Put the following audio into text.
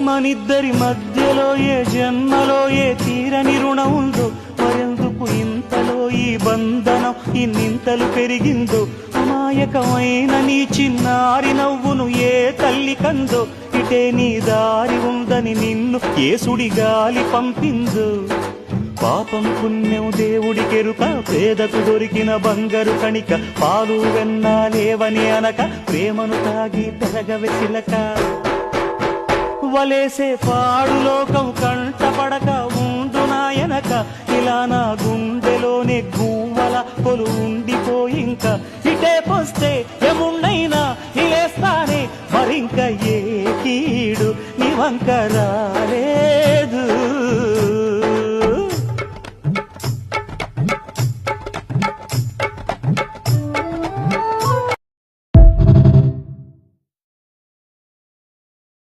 మనిద్దరి మధ్యలో ఏ జన్మలో ఏ తీరని రుణం ఉందో, మరెందుకు ఇంతలో ఈ బంధనం ఇన్నింతలు పెరిగిందో, అమాయకమైన నీ చిన్నారి నవ్వును ఏ తల్లి కందో, ఇటే నీ దారి ఉందని నిన్ను ఏ సుడిగాలి పంపిందో. పాపం పుణ్యం దేవుడికెరుక, పేదకు దొరికిన బంగారు కణిక, పాలు వెన్నా లేవని అనక ప్రేమను తాగి పెరగవె చిలక. వలేసే పాడు లోకం కంటపడక ఉండు నాయనక, ఇలా నా గుండెలోనే గువ్వల కొలు ఉండిపోయింక, ఇటే పోస్తే ఎమున్నైనా ఇలేస్తానే, మరింక ఏ కీడు నీ వంకరా